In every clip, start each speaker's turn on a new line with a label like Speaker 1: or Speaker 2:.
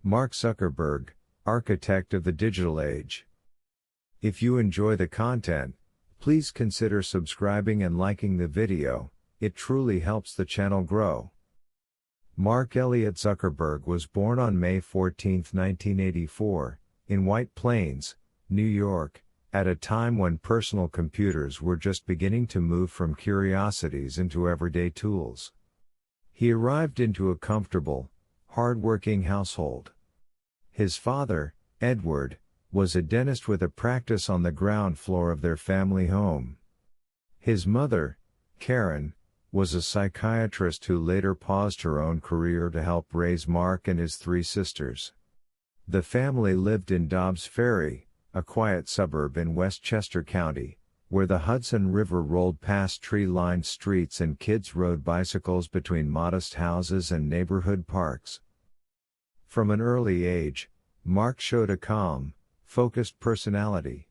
Speaker 1: Mark Zuckerberg, architect of the digital age. If you enjoy the content, please consider subscribing and liking the video. It truly helps the channel grow. Mark Elliott Zuckerberg was born on May 14, 1984, in White Plains, New York, at a time when personal computers were just beginning to move from curiosities into everyday tools. He arrived into a comfortable, hard-working household. His father, Edward, was a dentist with a practice on the ground floor of their family home. His mother, Karen, was a psychiatrist who later paused her own career to help raise Mark and his three sisters. The family lived in Dobbs Ferry, a quiet suburb in Westchester County, where the Hudson River rolled past tree-lined streets and kids rode bicycles between modest houses and neighborhood parks. From an early age, Mark showed a calm, focused personality.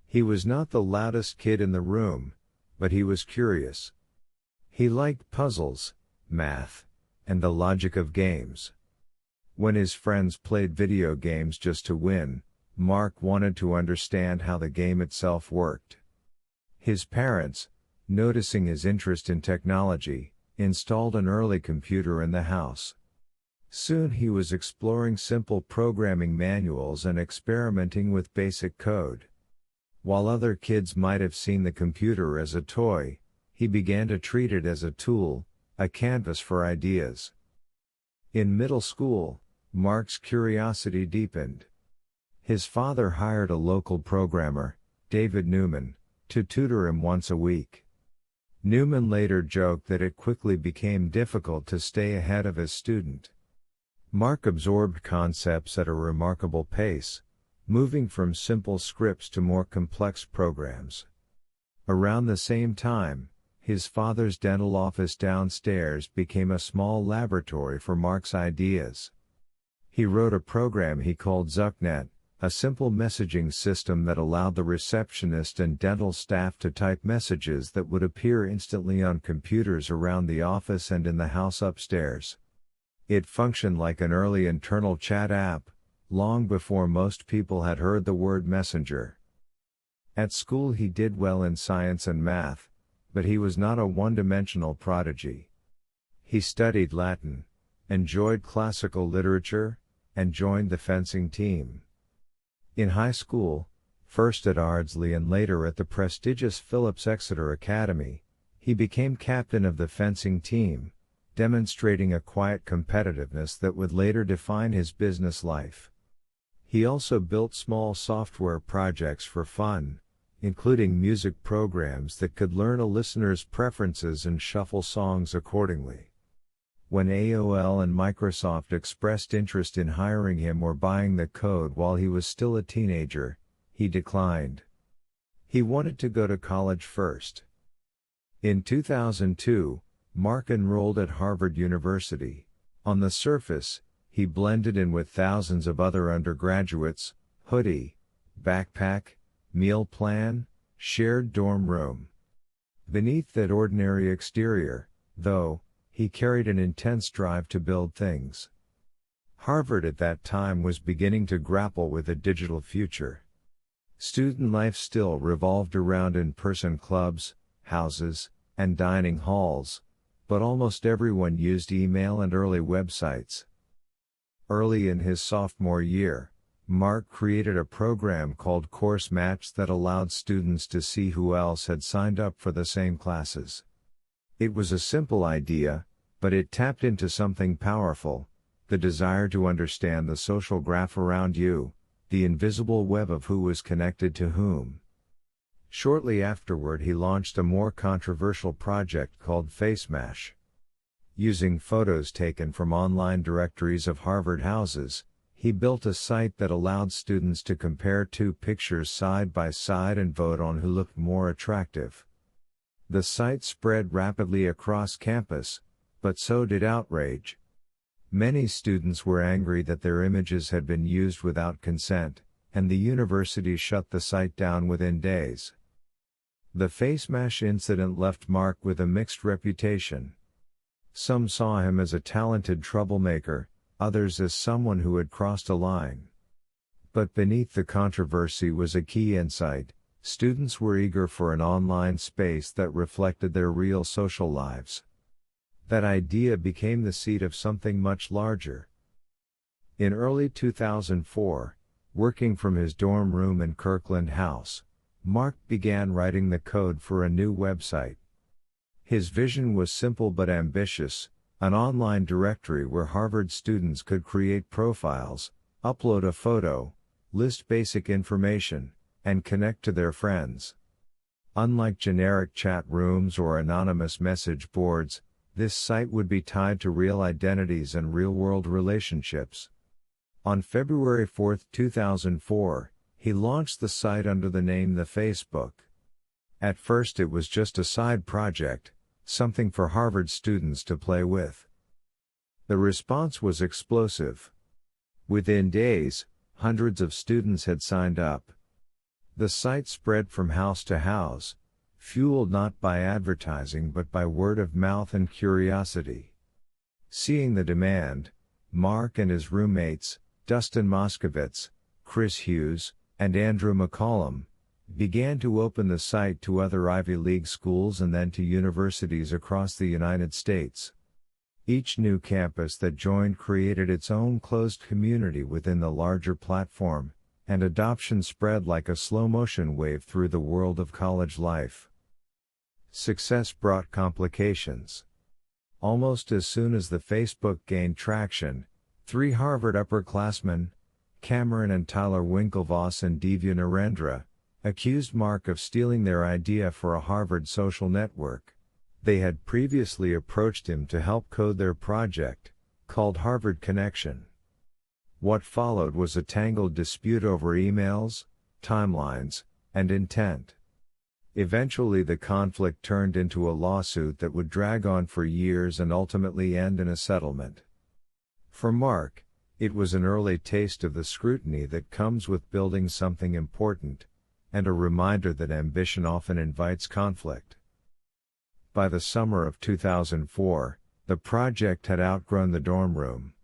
Speaker 1: He was not the loudest kid in the room, but he was curious. He liked puzzles, math, and the logic of games. When his friends played video games just to win, Mark wanted to understand how the game itself worked. His parents, noticing his interest in technology, installed an early computer in the house. Soon he was exploring simple programming manuals and experimenting with basic code. While other kids might have seen the computer as a toy, he began to treat it as a tool, a canvas for ideas. In middle school, Mark's curiosity deepened. His father hired a local programmer, David Newman, to tutor him once a week. Newman later joked that it quickly became difficult to stay ahead of his student. Mark absorbed concepts at a remarkable pace, moving from simple scripts to more complex programs. Around the same time, his father's dental office downstairs became a small laboratory for Mark's ideas. He wrote a program he called ZuckNet, a simple messaging system that allowed the receptionist and dental staff to type messages that would appear instantly on computers around the office and in the house upstairs. It functioned like an early internal chat app, long before most people had heard the word messenger. At school he did well in science and math, but he was not a one-dimensional prodigy. He studied Latin, enjoyed classical literature, and joined the fencing team. In high school, first at Ardsley and later at the prestigious Phillips Exeter Academy, he became captain of the fencing team, demonstrating a quiet competitiveness that would later define his business life. He also built small software projects for fun, including music programs that could learn a listener's preferences and shuffle songs accordingly. When AOL and Microsoft expressed interest in hiring him or buying the code while he was still a teenager, he declined. He wanted to go to college first. In 2002, Mark enrolled at Harvard University. On the surface, he blended in with thousands of other undergraduates: hoodie, backpack, meal plan, shared dorm room. Beneath that ordinary exterior, though, he carried an intense drive to build things. Harvard at that time was beginning to grapple with a digital future. Student life still revolved around in-person clubs, houses, and dining halls, but almost everyone used email and early websites. Early in his sophomore year, Mark created a program called Course Match that allowed students to see who else had signed up for the same classes. It was a simple idea, but it tapped into something powerful: the desire to understand the social graph around you, the invisible web of who was connected to whom. Shortly afterward he launched a more controversial project called FaceMash. Using photos taken from online directories of Harvard houses, he built a site that allowed students to compare two pictures side by side and vote on who looked more attractive. The site spread rapidly across campus, but so did outrage. Many students were angry that their images had been used without consent, and the university shut the site down within days. The FaceMash incident left Mark with a mixed reputation. Some saw him as a talented troublemaker, others as someone who had crossed a line. But beneath the controversy was a key insight: students were eager for an online space that reflected their real social lives. That idea became the seed of something much larger. In early 2004, working from his dorm room in Kirkland House, Mark began writing the code for a new website. His vision was simple but ambitious: an online directory where Harvard students could create profiles, upload a photo, list basic information, and connect to their friends. Unlike generic chat rooms or anonymous message boards, this site would be tied to real identities and real-world relationships. On February 4, 2004, he launched the site under the name The Facebook. At first it was just a side project, something for Harvard students to play with. The response was explosive. Within days, hundreds of students had signed up. The site spread from house to house, fueled not by advertising but by word of mouth and curiosity. Seeing the demand, Mark and his roommates, Dustin Moskovitz, Chris Hughes, and Andrew McCollum, began to open the site to other Ivy League schools and then to universities across the United States. Each new campus that joined created its own closed community within the larger platform, and adoption spread like a slow-motion wave through the world of college life. Success brought complications. Almost as soon as the Facebook gained traction, 3 Harvard upperclassmen, Cameron and Tyler Winklevoss and Divya Narendra, accused Mark of stealing their idea for a Harvard social network. They had previously approached him to help code their project, called Harvard Connection. What followed was a tangled dispute over emails, timelines, and intent. Eventually the conflict turned into a lawsuit that would drag on for years and ultimately end in a settlement. For Mark, it was an early taste of the scrutiny that comes with building something important, and a reminder that ambition often invites conflict. By the summer of 2004, the project had outgrown the dorm room.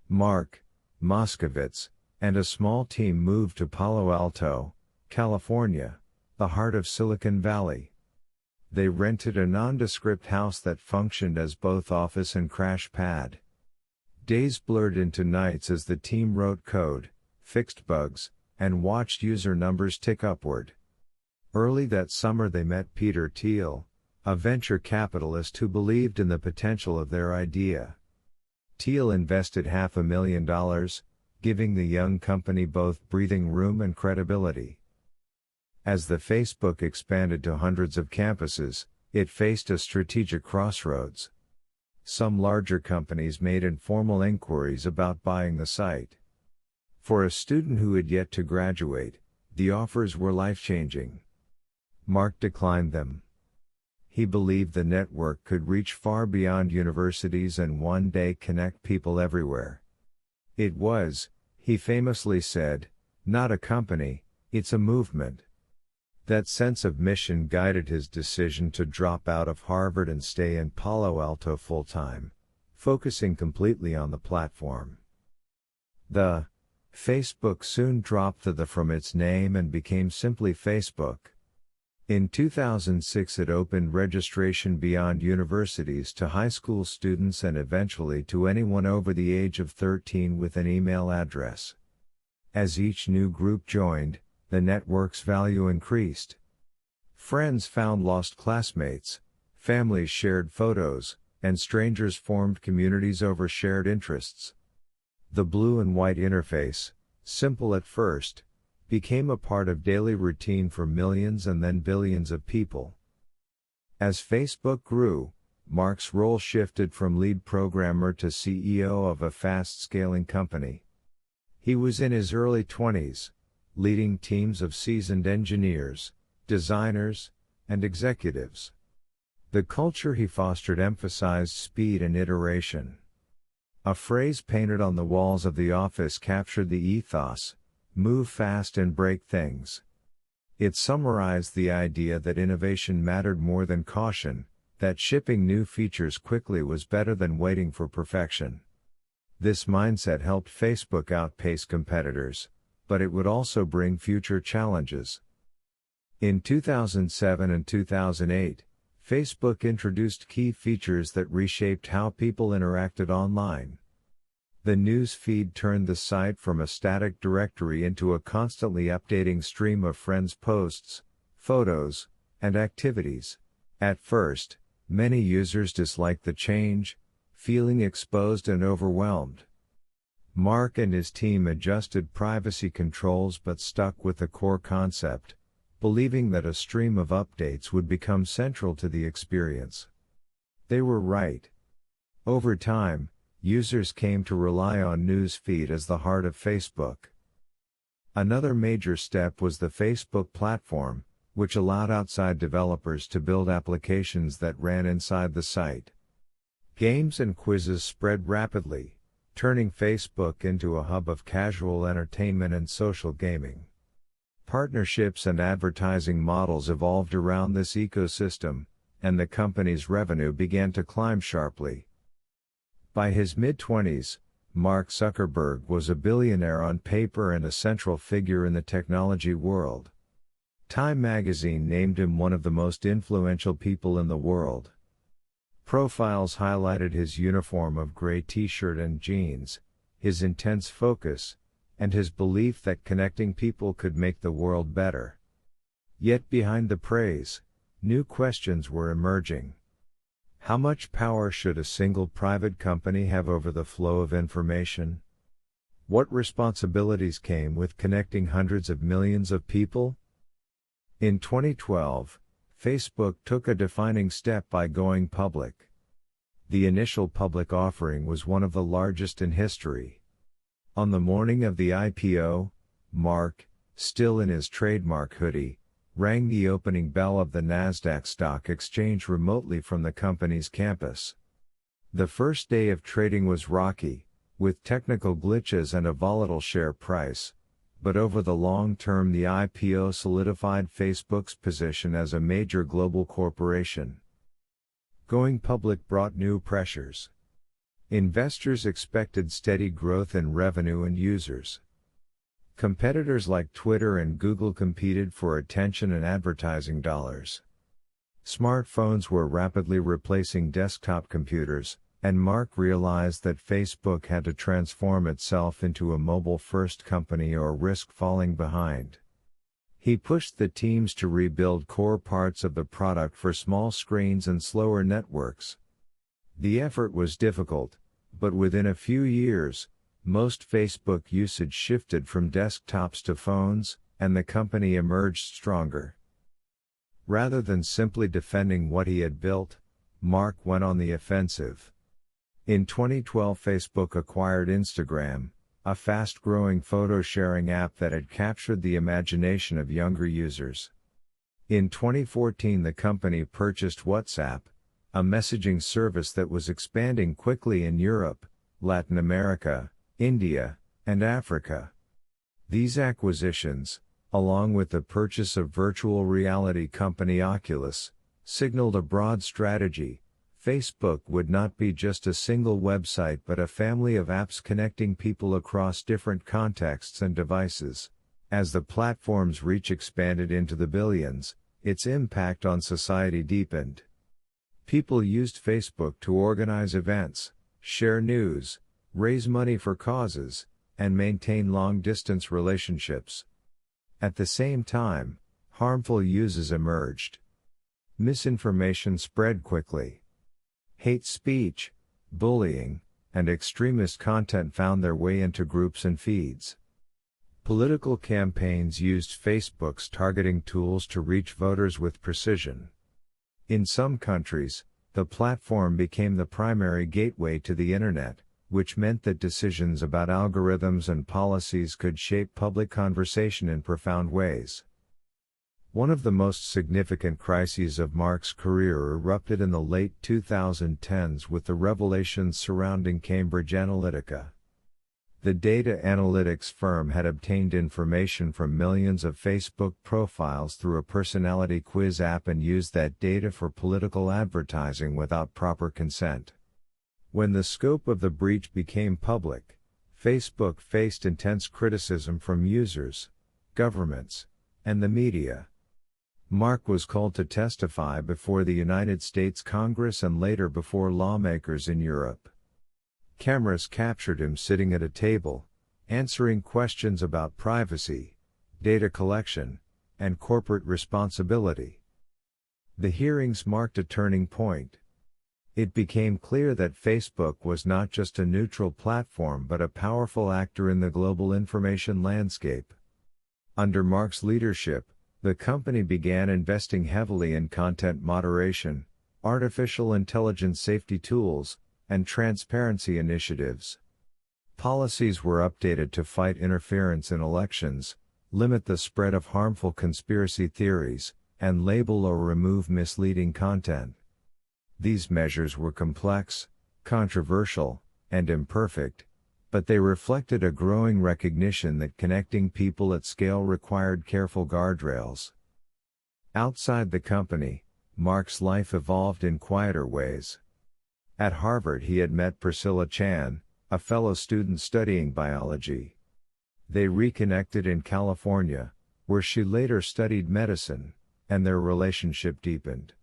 Speaker 1: Mark, Moskovitz, and a small team moved to Palo Alto, California, the heart of Silicon Valley. They rented a nondescript house that functioned as both office and crash pad. Days blurred into nights as the team wrote code, fixed bugs, and watched user numbers tick upward. Early that summer they met Peter Thiel, a venture capitalist who believed in the potential of their idea. Thiel invested $500,000, giving the young company both breathing room and credibility. As the Facebook expanded to hundreds of campuses, it faced a strategic crossroads. Some larger companies made informal inquiries about buying the site. For a student who had yet to graduate, the offers were life-changing. Mark declined them. He believed the network could reach far beyond universities and one day connect people everywhere. It was, he famously said, not a company, it's a movement. That sense of mission guided his decision to drop out of Harvard and stay in Palo Alto full-time, focusing completely on the platform. The Facebook soon dropped the from its name and became simply Facebook. In 2006 it opened registration beyond universities to high school students and eventually to anyone over the age of 13 with an email address. As each new group joined, the network's value increased. Friends found lost classmates, families shared photos, and strangers formed communities over shared interests. The blue and white interface, simple at first, became a part of daily routine for millions and then billions of people. As Facebook grew, Mark's role shifted from lead programmer to CEO of a fast-scaling company. He was in his early 20s, leading teams of seasoned engineers, designers, and executives. The culture he fostered emphasized speed and iteration. A phrase painted on the walls of the office captured the ethos: move fast and break things. It summarized the idea that innovation mattered more than caution, that shipping new features quickly was better than waiting for perfection. This mindset helped Facebook outpace competitors, but it would also bring future challenges. In 2007 and 2008, Facebook introduced key features that reshaped how people interacted online. The news feed turned the site from a static directory into a constantly updating stream of friends' posts, photos, and activities. At first, many users disliked the change, feeling exposed and overwhelmed. Mark and his team adjusted privacy controls but stuck with the core concept, believing that a stream of updates would become central to the experience. They were right. Over time, users came to rely on news feed as the heart of Facebook. Another major step was the Facebook platform, which allowed outside developers to build applications that ran inside the site. Games and quizzes spread rapidly, turning Facebook into a hub of casual entertainment and social gaming. Partnerships and advertising models evolved around this ecosystem, and the company's revenue began to climb sharply. By his mid-20s, Mark Zuckerberg was a billionaire on paper and a central figure in the technology world. Time magazine named him one of the most influential people in the world. Profiles highlighted his uniform of gray t-shirt and jeans, his intense focus, and his belief that connecting people could make the world better. Yet behind the praise, new questions were emerging. How much power should a single private company have over the flow of information? What responsibilities came with connecting hundreds of millions of people? In 2012, Facebook took a defining step by going public. The initial public offering was one of the largest in history. On the morning of the IPO, Mark, still in his trademark hoodie, rang the opening bell of the Nasdaq Stock Exchange remotely from the company's campus. The first day of trading was rocky, with technical glitches and a volatile share price, but over the long term the IPO solidified Facebook's position as a major global corporation. Going public brought new pressures. Investors expected steady growth in revenue and users. Competitors like Twitter and Google competed for attention and advertising dollars. Smartphones were rapidly replacing desktop computers, and Mark realized that Facebook had to transform itself into a mobile-first company or risk falling behind. He pushed the teams to rebuild core parts of the product for small screens and slower networks. The effort was difficult, but within a few years, most Facebook usage shifted from desktops to phones, and the company emerged stronger. Rather than simply defending what he had built, Mark went on the offensive. In 2012, Facebook acquired Instagram, a fast-growing photo-sharing app that had captured the imagination of younger users. In 2014, the company purchased WhatsApp, a messaging service that was expanding quickly in Europe, Latin America, India, and Africa. These acquisitions, along with the purchase of virtual reality company Oculus, signaled a broad strategy. Facebook would not be just a single website but a family of apps connecting people across different contexts and devices. As the platform's reach expanded into the billions, its impact on society deepened. People used Facebook to organize events, share news, raise money for causes, and maintain long-distance relationships. At the same time, harmful uses emerged. Misinformation spread quickly. Hate speech, bullying, and extremist content found their way into groups and feeds. Political campaigns used Facebook's targeting tools to reach voters with precision. In some countries, the platform became the primary gateway to the internet, which meant that decisions about algorithms and policies could shape public conversation in profound ways. One of the most significant crises of Mark's career erupted in the late 2010s with the revelations surrounding Cambridge Analytica. The data analytics firm had obtained information from millions of Facebook profiles through a personality quiz app and used that data for political advertising without proper consent. When the scope of the breach became public, Facebook faced intense criticism from users, governments, and the media. Mark was called to testify before the United States Congress and later before lawmakers in Europe. Cameras captured him sitting at a table, answering questions about privacy, data collection, and corporate responsibility. The hearings marked a turning point. It became clear that Facebook was not just a neutral platform but a powerful actor in the global information landscape. Under Mark's leadership, the company began investing heavily in content moderation, artificial intelligence safety tools, and transparency initiatives. Policies were updated to fight interference in elections, limit the spread of harmful conspiracy theories, and label or remove misleading content. These measures were complex, controversial, and imperfect, but they reflected a growing recognition that connecting people at scale required careful guardrails. Outside the company, Mark's life evolved in quieter ways. At Harvard he had met Priscilla Chan, a fellow student studying biology. They reconnected in California, where she later studied medicine, and their relationship deepened.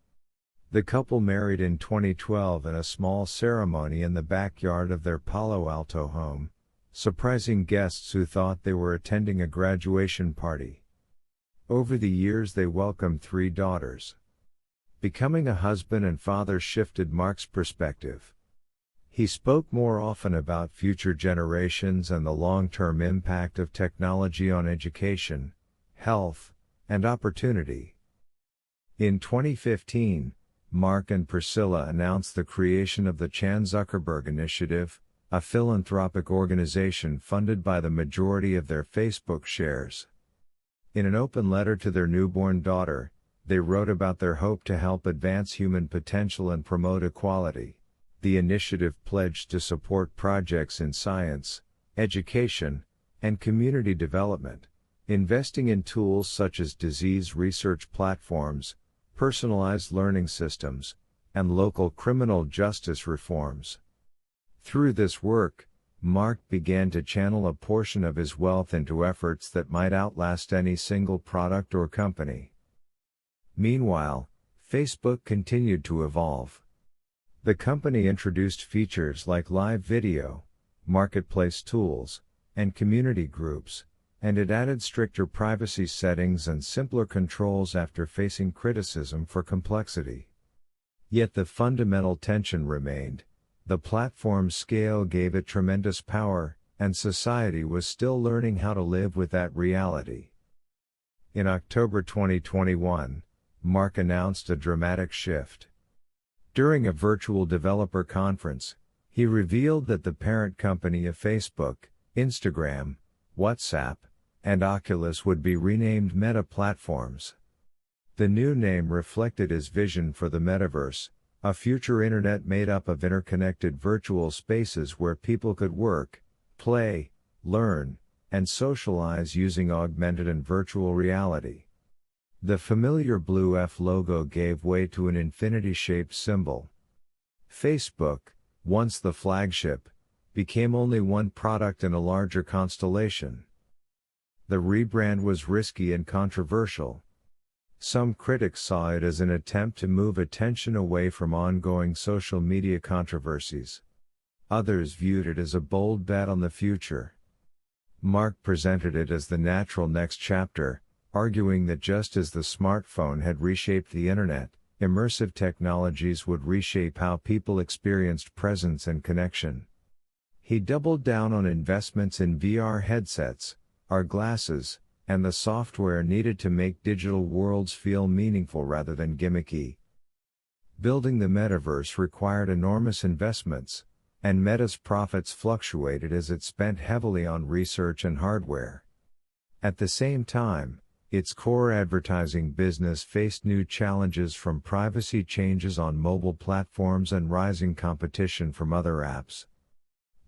Speaker 1: The couple married in 2012 in a small ceremony in the backyard of their Palo Alto home, surprising guests who thought they were attending a graduation party. Over the years they welcomed 3 daughters. Becoming a husband and father shifted Mark's perspective. He spoke more often about future generations and the long-term impact of technology on education, health, and opportunity. In 2015, Mark and Priscilla announced the creation of the Chan Zuckerberg Initiative, a philanthropic organization funded by the majority of their Facebook shares. In an open letter to their newborn daughter, they wrote about their hope to help advance human potential and promote equality. The initiative pledged to support projects in science, education, and community development, investing in tools such as disease research platforms, personalized learning systems, and local criminal justice reforms. Through this work, Mark began to channel a portion of his wealth into efforts that might outlast any single product or company. Meanwhile, Facebook continued to evolve. The company introduced features like live video, marketplace tools, and community groups, and it added stricter privacy settings and simpler controls after facing criticism for complexity. Yet the fundamental tension remained. The platform's scale gave it tremendous power, and society was still learning how to live with that reality. In October 2021, Mark announced a dramatic shift. During a virtual developer conference, he revealed that the parent company of Facebook, Instagram, WhatsApp, and Oculus would be renamed Meta Platforms. The new name reflected his vision for the metaverse, a future internet made up of interconnected virtual spaces where people could work, play, learn, and socialize using augmented and virtual reality. The familiar blue F logo gave way to an infinity-shaped symbol. Facebook, once the flagship, became only one product in a larger constellation. The rebrand was risky and controversial. Some critics saw it as an attempt to move attention away from ongoing social media controversies. Others viewed it as a bold bet on the future. Mark presented it as the natural next chapter, arguing that just as the smartphone had reshaped the internet, immersive technologies would reshape how people experienced presence and connection. He doubled down on investments in VR headsets, AR glasses, and the software needed to make digital worlds feel meaningful rather than gimmicky. Building the metaverse required enormous investments, and Meta's profits fluctuated as it spent heavily on research and hardware. At the same time, its core advertising business faced new challenges from privacy changes on mobile platforms and rising competition from other apps.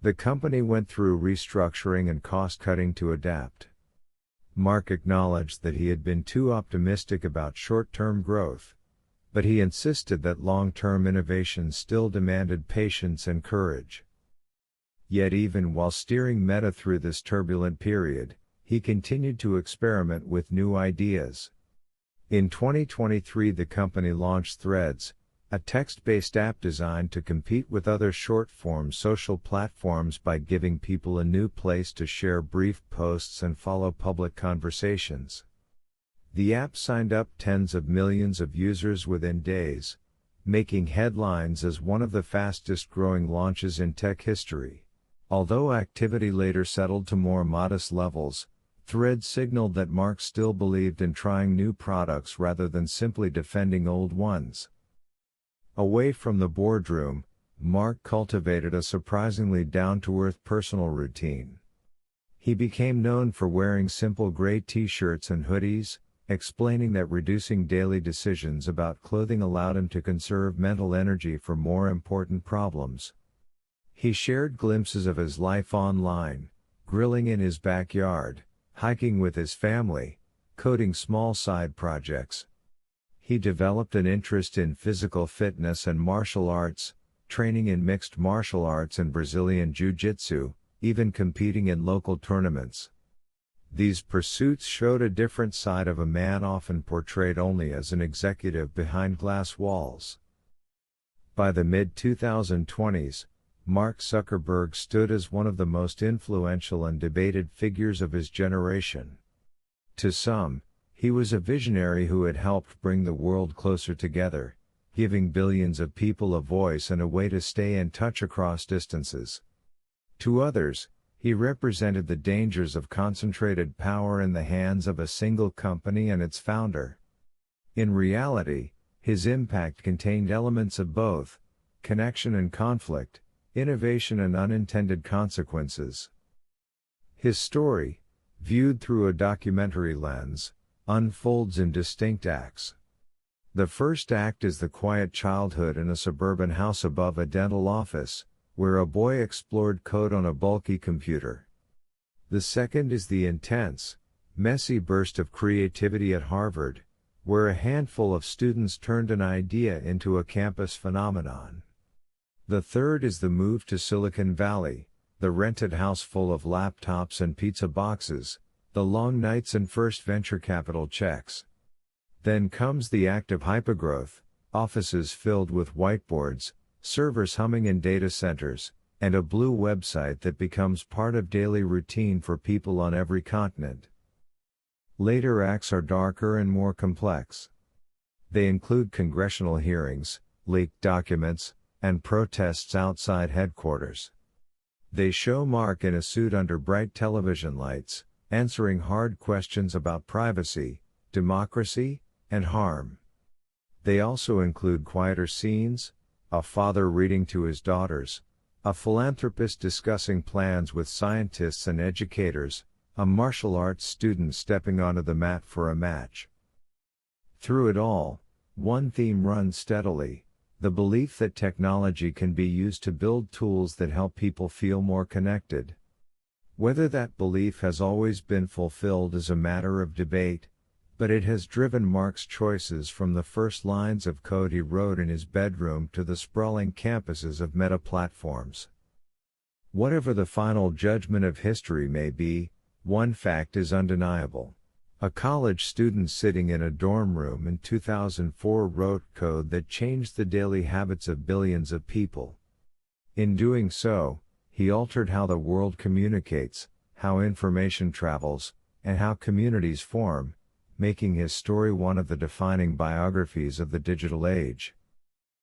Speaker 1: The company went through restructuring and cost-cutting to adapt. Mark acknowledged that he had been too optimistic about short-term growth, but he insisted that long-term innovation still demanded patience and courage. Yet even while steering Meta through this turbulent period, he continued to experiment with new ideas. In 2023, the company launched Threads, a text-based app designed to compete with other short-form social platforms by giving people a new place to share brief posts and follow public conversations. The app signed up tens of millions of users within days, making headlines as one of the fastest-growing launches in tech history. Although activity later settled to more modest levels, Threads signaled that Mark still believed in trying new products rather than simply defending old ones. Away from the boardroom, Mark cultivated a surprisingly down-to-earth personal routine. He became known for wearing simple gray t-shirts and hoodies, explaining that reducing daily decisions about clothing allowed him to conserve mental energy for more important problems. He shared glimpses of his life online, grilling in his backyard, hiking with his family, coding small side projects. He developed an interest in physical fitness and martial arts, training in mixed martial arts and Brazilian Jiu-Jitsu, even competing in local tournaments. These pursuits showed a different side of a man often portrayed only as an executive behind glass walls. By the mid-2020s, Mark Zuckerberg stood as one of the most influential and debated figures of his generation. To some, he was a visionary who had helped bring the world closer together, giving billions of people a voice and a way to stay in touch across distances. To others, he represented the dangers of concentrated power in the hands of a single company and its founder. In reality, his impact contained elements of both, connection and conflict, innovation and unintended consequences. His story, viewed through a documentary lens, unfolds in distinct acts. The first act is the quiet childhood in a suburban house above a dental office, where a boy explored code on a bulky computer. The second is the intense, messy burst of creativity at Harvard, where a handful of students turned an idea into a campus phenomenon. The third is the move to Silicon Valley, the rented house full of laptops and pizza boxes, the long nights and first venture capital checks. Then comes the act of hypergrowth, offices filled with whiteboards, servers humming in data centers, and a blue website that becomes part of daily routine for people on every continent. Later acts are darker and more complex. They include congressional hearings, leaked documents, and protests outside headquarters. They show Mark in a suit under bright television lights, answering hard questions about privacy, democracy, and harm. They also include quieter scenes, a father reading to his daughters, a philanthropist discussing plans with scientists and educators, a martial arts student stepping onto the mat for a match. Through it all, one theme runs steadily: the belief that technology can be used to build tools that help people feel more connected. Whether that belief has always been fulfilled is a matter of debate, but it has driven Mark's choices from the first lines of code he wrote in his bedroom to the sprawling campuses of Meta platforms. Whatever the final judgment of history may be, one fact is undeniable. A college student sitting in a dorm room in 2004 wrote code that changed the daily habits of billions of people. In doing so, he altered how the world communicates, how information travels, and how communities form, making his story one of the defining biographies of the digital age.